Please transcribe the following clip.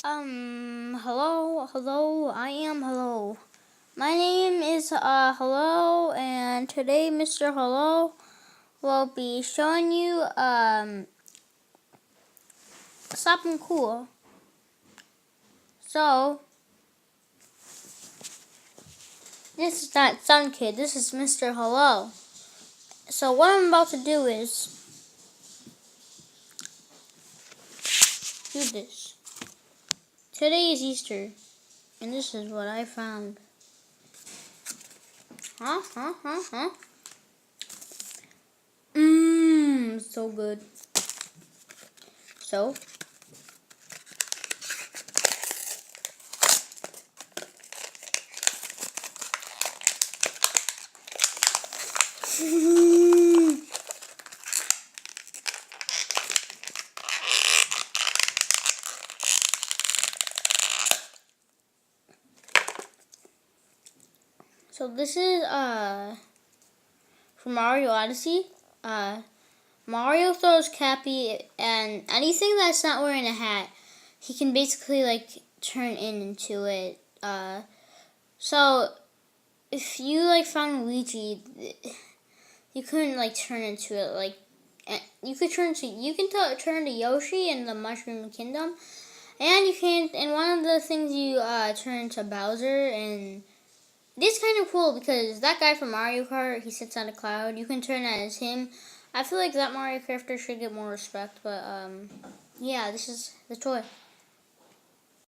Hello. My name is Hello, and today Mr. Hello will be showing you something cool. So this is not Sun Kid. This is Mr. Hello. So what I'm about to do is do this. Today is Easter, and this is what I found. So good. So. So this is from Mario Odyssey. Mario throws Cappy, and anything that's not wearing a hat, he can basically turn into it. So if you found Luigi, you couldn't turn into it. You can turn into Yoshi in the Mushroom Kingdom, and you can. And one of the things you turn into Bowser, and this is kind of cool because that guy from Mario Kart, he sits on a cloud. You can turn that as him. I feel like that Mario character should get more respect, but yeah, this is the toy.